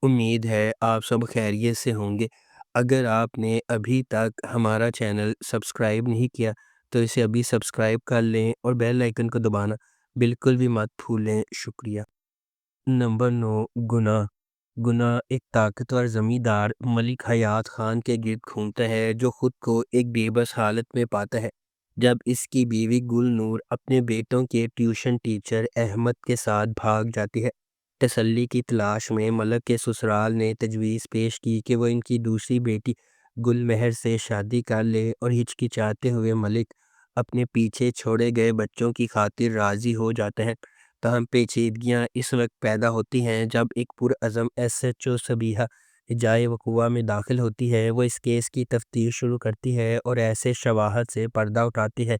امید ہے آپ سب خیریت سے ہوں گے۔ اگر آپ نے ابھی تک ہمارا چینل سبسکرائب نہیں کیا تو اسے ابھی سبسکرائب کر لیں اور بیل آئیکن کو دبانا بالکل بھی مت بھولیں۔ شکریہ۔ نمبر 9، گناہ۔ گناہ ایک طاقتور زمیندار ملک حیات خان کے گرد گھومتا ہے جو خود کو ایک بے بس حالت میں پاتا ہے جب اس کی بیوی گل نور اپنے بیٹوں کے ٹیوشن ٹیچر احمد کے ساتھ بھاگ جاتی ہے۔ تسلی کی تلاش میں ملک کے سسرال نے تجویز پیش کی کہ وہ ان کی دوسری بیٹی گل مہر سے شادی کر لے اور ہچکچاتے ہوئے ملک اپنے پیچھے چھوڑے گئے بچوں کی خاطر راضی ہو جاتا ہے۔ تاہم پیچیدگیاں اس وقت پیدا ہوتی ہیں جب ایک پرعزم ایس ایچ او صبیحہ جائے وقوع میں داخل ہوتی ہے۔ وہ اس کیس کی تفتیش شروع کرتی ہے اور ایسے شواہد سے پردہ اٹھاتی ہے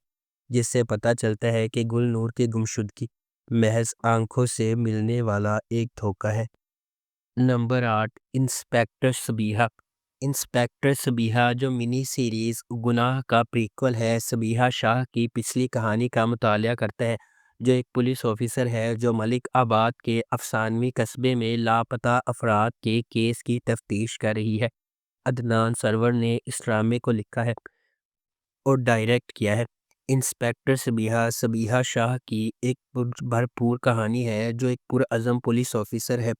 جس سے پتہ چلتا ہے کہ گل نور کی گمشدگی محض آنکھوں سے ملنے والا ایک دھوکہ ہے۔ Number 8، inspector Sabiha. Inspector Sabiha جو منی سیریز گناہ کا پریکول ہے، صبیحہ شاہ کی پچھلی کہانی کا مطالعہ کرتا ہے جو ایک پولیس آفیسر ہے جو ملک آباد کے افسانوی قصبے میں لاپتہ افراد کے کیس کی تفتیش کر رہی ہے۔ عدنان سرور نے اس ڈرامے کو لکھا ہے اور ڈائریکٹ کیا ہے۔ انسپیکٹر صبیحہ شاہ کی ایک بھرپور کہانی ہے جو ایک پرعزم پولیس آفیسر ہے۔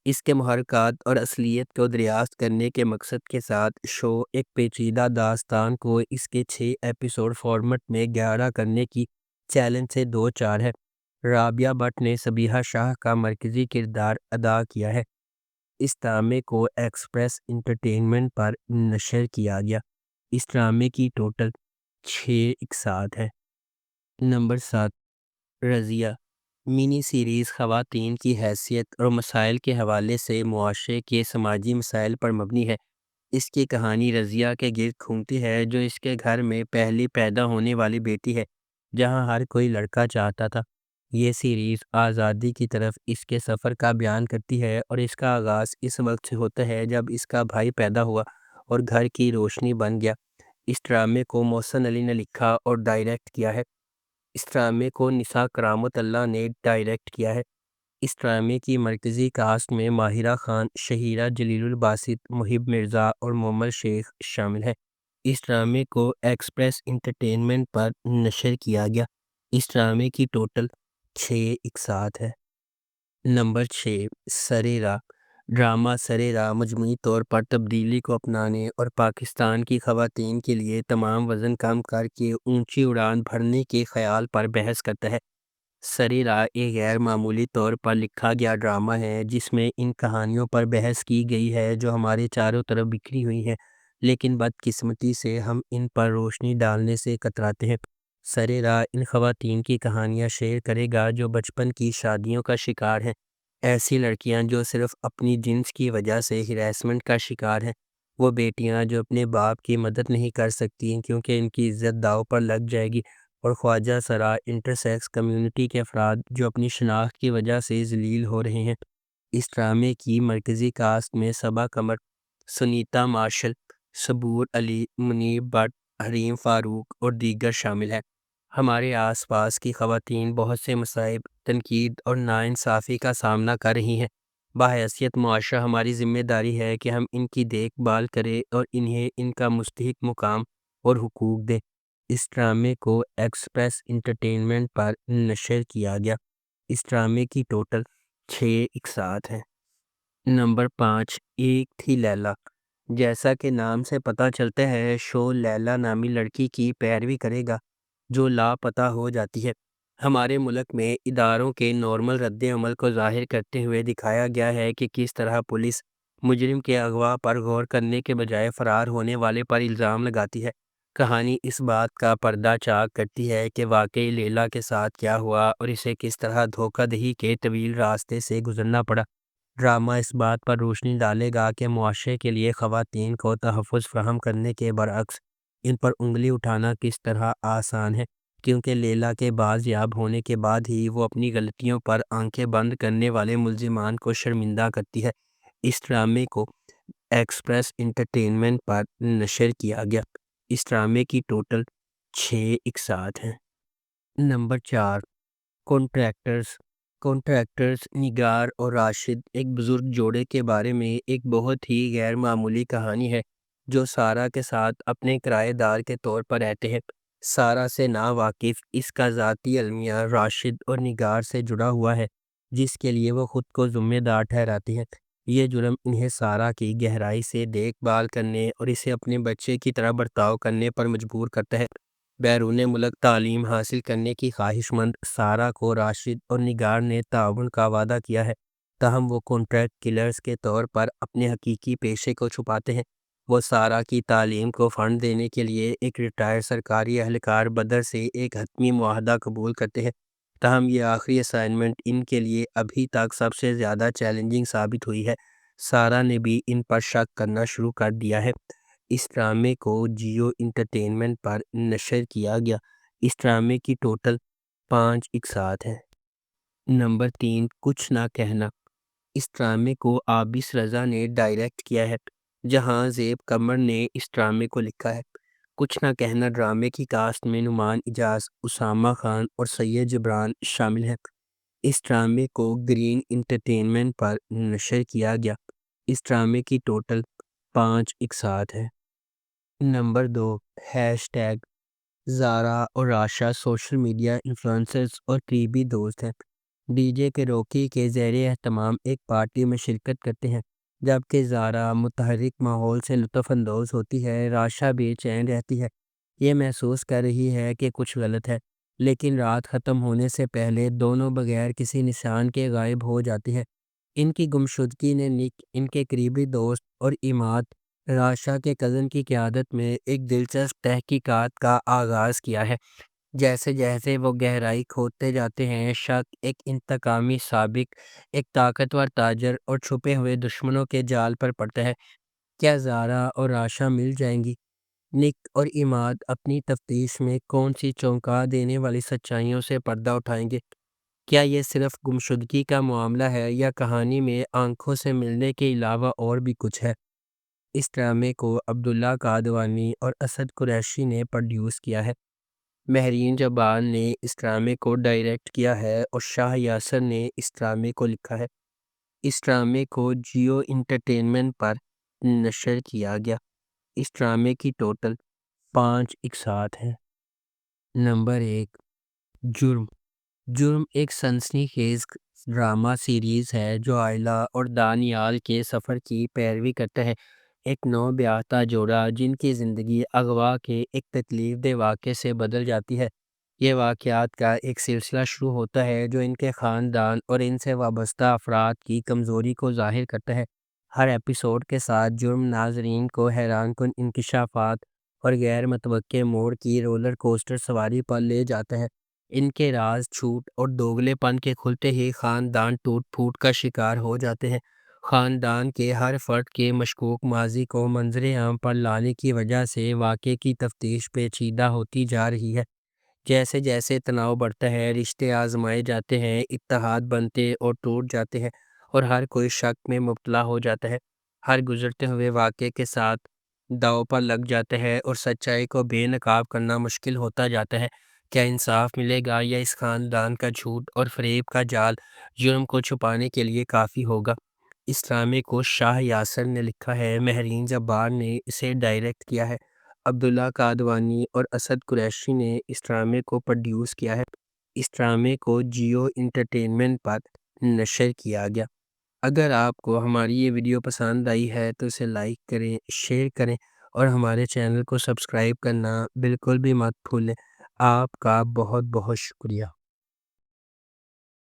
اس کے محرکات اور اصلیت کو دریافت کرنے کے مقصد کے ساتھ شو ایک پیچیدہ داستان کو اس کے 6 ایپیسوڈ فارمیٹ میں گہرا کرنے کی چیلنج سے دو چار ہے۔ رابعہ بٹ نے صبیحہ شاہ کا مرکزی کردار ادا کیا ہے۔ اس ڈرامے کو ایکسپریس انٹرٹینمنٹ پر نشر کیا گیا۔ اس ڈرامے کی ٹوٹل 6 اقساط ہے۔ نمبر 7، رضیہ۔ منی سیریز خواتین کی حیثیت اور مسائل کے حوالے سے معاشرے کے سماجی مسائل پر مبنی ہے۔ اس کی کہانی رضیہ کے گرد گھومتی ہے جو اس کے گھر میں پہلی پیدا ہونے والی بیٹی ہے جہاں ہر کوئی لڑکا چاہتا تھا۔ یہ سیریز آزادی کی طرف اس کے سفر کا بیان کرتی ہے اور اس کا آغاز اس وقت سے ہوتا ہے جب اس کا بھائی پیدا ہوا اور گھر کی روشنی بن گیا۔ اس ڈرامے کو محسن علی نے لکھا اور ڈائریکٹ کیا ہے۔ اس ڈرامے کو نساء کرامت اللہ نے ڈائریکٹ کیا ہے۔ اس ڈرامے کی مرکزی کاسٹ میں ماہرہ خان، شہیرہ جلیل الباسط، محب مرزا اور محمد شیخ شامل ہیں۔ اس ڈرامے کو ایکسپریس انٹرٹینمنٹ پر نشر کیا گیا۔ اس ڈرامے کی ٹوٹل 6 اقساط ہے۔ نمبر 6، سرِ راہ۔ ڈرامہ سرِ راہ مجموعی طور پر تبدیلی کو اپنانے اور پاکستان کی خواتین کے لیے تمام وزن کم کر کے اونچی اڑان بھرنے کے خیال پر بحث کرتا ہے۔ سرِ راہ ایک غیر معمولی طور پر لکھا گیا ڈرامہ ہے جس میں ان کہانیوں پر بحث کی گئی ہے جو ہمارے چاروں طرف بکھری ہوئی ہیں لیکن بدقسمتی سے ہم ان پر روشنی ڈالنے سے کتراتے ہیں۔ سرِ راہ ان خواتین کی کہانیاں شیئر کرے گا جو بچپن کی شادیوں کا شکار ہیں، ایسی لڑکیاں جو صرف اپنی جنس کی وجہ سے ہراسمنٹ کا شکار ہیں، وہ بیٹیاں جو اپنے باپ کی مدد نہیں کر سکتی کیونکہ ان کی عزت داؤ پر لگ جائے گی، اور خواجہ سرا انٹرسیکس کمیونٹی کے افراد جو اپنی شناخت کی وجہ سے ذلیل ہو رہے ہیں۔ اس ڈرامے کی مرکزی کاسٹ میں صبا قمر، سنیتا مارشل، صبور علی، منیب بٹ، حریم فاروق اور دیگر شامل ہیں۔ ہمارے آس پاس کی خواتین بہت سے مصائب، تنقید اور ناانصافی کا سامنا کر رہی ہیں۔ بحیثیت معاشرہ ہماری ذمہ داری ہے کہ ہم ان کی دیکھ بھال کریں اور انہیں ان کا مستحق مقام اور حقوق دیں۔ اس ڈرامے کو ایکسپریس انٹرٹینمنٹ پر نشر کیا گیا۔ اس ڈرامے کی ٹوٹل 6 اقساط ہیں۔ نمبر 5، ایک تھی لیلا۔ جیسا کہ نام سے پتہ چلتا ہے، شو لیلا نامی لڑکی کی پیروی کرے گا جو لاپتہ ہو جاتی ہے۔ ہمارے ملک میں اداروں کے نارمل رد عمل کو ظاہر کرتے ہوئے دکھایا گیا ہے کہ کس طرح پولیس مجرم کے اغوا پر غور کرنے کے بجائے فرار ہونے والے پر الزام لگاتی ہے۔ کہانی اس بات کا پردہ چاک کرتی ہے کہ واقعی لیلا کے ساتھ کیا ہوا اور اسے کس طرح دھوکہ دہی کے طویل راستے سے گزرنا پڑا۔ ڈرامہ اس بات پر روشنی ڈالے گا کہ معاشرے کے لیے خواتین کو تحفظ فراہم کرنے کے برعکس ان پر انگلی اٹھانا کس طرح آسان ہے، کیونکہ لیلا کے بازیاب ہونے کے بعد ہی وہ اپنی غلطیوں پر آنکھیں بند کرنے والے ملزمان کو شرمندہ کرتی ہے۔ اس ڈرامے کو ایکسپریس انٹرٹینمنٹ پر نشر کیا گیا۔ اس ڈرامے کی ٹوٹل 6 اقساط ہیں۔ Number 4، contractors. کانٹریکٹرز نگار اور راشد ایک بزرگ جوڑے کے بارے میں ایک بہت ہی غیر معمولی کہانی ہے جو سارہ کے ساتھ اپنے کرایہ دار کے طور پر رہتے ہیں۔ سارہ سے ناواقف اس کا ذاتی المیہ راشد اور نگار سے جڑا ہوا ہے، جس کے لیے وہ خود کو ذمہ دار ٹھہراتی ہے۔ یہ جرم انہیں سارہ کی گہرائی سے دیکھ بھال کرنے اور اسے اپنے بچے کی طرح برتاؤ کرنے پر مجبور کرتا ہے۔ بیرون ملک تعلیم حاصل کرنے کی خواہش مند سارہ کو راشد اور نگار نے تعاون کا وعدہ کیا ہے، تاہم وہ کانٹریکٹ کلرز کے طور پر اپنے حقیقی پیشے کو چھپاتے ہیں۔ وہ سارہ کی تعلیم کو فنڈ دینے کے لیے ایک ریٹائر سرکاری اہلکار بدر سے ایک حتمی معاہدہ قبول کرتے ہیں، تاہم یہ آخری اسائنمنٹ ان کے لیے ابھی تک سب سے زیادہ چیلنجنگ ثابت ہوئی ہے۔ سارہ نے بھی ان پر شک کرنا شروع کر دیا ہے۔ اس ڈرامے کو جیو انٹرٹینمنٹ پر نشر کیا گیا۔ اس ڈرامے کی ٹوٹل 5 اقساط ہیں۔ نمبر 3، کچھ نہ کہنا۔ اس ڈرامے کو عابس رضا نے ڈائریکٹ کیا ہے، جہاں زیب قمر نے اس ڈرامے کو لکھا ہے۔ کچھ نہ کہنا ڈرامے کی کاسٹ میں نعمان اجاز، اسامہ خان اور سید جبران شامل ہیں۔ اس ڈرامے کو گرین انٹرٹینمنٹ پر نشر کیا گیا۔ اس ڈرامے کی ٹوٹل 5 اقساط ہیں۔ Number 2، hash tag. زارا اور راشا سوشل میڈیا انفلوئنسرز اور قریبی دوست ہیں۔ ڈی جے کے روکی کے زیر اہتمام ایک پارٹی میں شرکت کرتے ہیں۔ جبکہ زارا متحرک ماحول سے لطف اندوز ہوتی ہے، راشا بے چین رہتی ہے، یہ محسوس کر رہی ہے کہ کچھ غلط ہے، لیکن رات ختم ہونے سے پہلے دونوں بغیر کسی نشان کے غائب ہو جاتے ہیں۔ ان کی گمشدگی نے نک، ان کے قریبی دوست اور عماد راشا کے کزن کی قیادت میں ایک دلچسپ تحقیقات کا آغاز کیا ہے۔ جیسے جیسے وہ گہرائی کھودتے جاتے ہیں، شک ایک انتقامی سابق، ایک طاقتور تاجر اور چھپے ہوئے دشمنوں کے جال پر پڑتا ہے۔ کیا زارا اور راشا مل جائیں گی؟ نک اور عماد اپنی تفتیش میں کون سی چونکا دینے والی سچائیوں سے پردہ اٹھائیں گے؟ کیا یہ صرف گمشدگی کا معاملہ ہے یا کہانی میں آنکھوں سے ملنے کے علاوہ اور بھی کچھ ہے؟ اس ڈرامے کو عبداللہ قادوانی اور اسد قریشی نے پروڈیوس کیا ہے۔ مہرین جبان نے اس ڈرامے کو ڈائریکٹ کیا ہے اور شاہ یاسر نے اس ڈرامے کو لکھا ہے۔ اس ڈرامے کو جیو انٹرٹینمنٹ پر نشر کیا گیا۔ اس ڈرامے کی ٹوٹل 5 اقساط ہیں۔ نمبر 1، جرم۔ جرم ایک سنسنی خیز ڈرامہ سیریز ہے جو آئلہ اور دانیال کے سفر کی پیروی کرتا ہے، ایک نو بیاہتا جوڑا جن کی زندگی اغوا کے ایک تکلیف دہ واقعے سے بدل جاتی ہے۔ یہ واقعات کا ایک سلسلہ شروع ہوتا ہے جو ان کے خاندان اور ان سے وابستہ افراد کی کمزوری کو ظاہر کرتا ہے۔ ہر ایپیسوڈ کے ساتھ جرم ناظرین کو حیران کن انکشافات اور غیر متوقع موڑ کی رولر کوسٹر سواری پر لے جاتا ہے۔ ان کے راز، جھوٹ اور دوگلے پن کے کھلتے ہی خاندان ٹوٹ پھوٹ کا شکار ہو جاتے ہیں۔ خاندان کے ہر فرد کے مشکوک ماضی کو منظر عام پر لانے کی وجہ سے واقعے کی تفتیش پیچیدہ ہوتی جا رہی ہے۔ جیسے جیسے تناؤ بڑھتا ہے، رشتے آزمائے جاتے ہیں، اتحاد بنتے اور ٹوٹ جاتے ہیں، اور ہر کوئی شک میں مبتلا ہو جاتا ہے۔ ہر گزرتے ہوئے واقعے کے ساتھ داؤ پر لگ جاتا ہے اور سچائی کو بے نقاب کرنا مشکل ہوتا جاتا ہے۔ کیا انصاف ملے گا یا اس خاندان کا جھوٹ اور فریب کا جال جرم کو چھپانے کے لیے کافی ہوگا؟ اس ڈرامے کو شاہ یاسر نے لکھا ہے، مہرین جبار نے اسے ڈائریکٹ کیا ہے، عبداللہ قادوانی اور اسد قریشی نے اس ڈرامے کو پروڈیوس کیا ہے۔ اس ڈرامے کو جیو انٹرٹینمنٹ پر نشر کیا گیا۔ اگر آپ کو ہماری یہ ویڈیو پسند آئی ہے تو اسے لائک کریں، شیئر کریں اور ہمارے چینل کو سبسکرائب کرنا بالکل بھی مت بھولیں۔ آپ کا بہت بہت شکریہ۔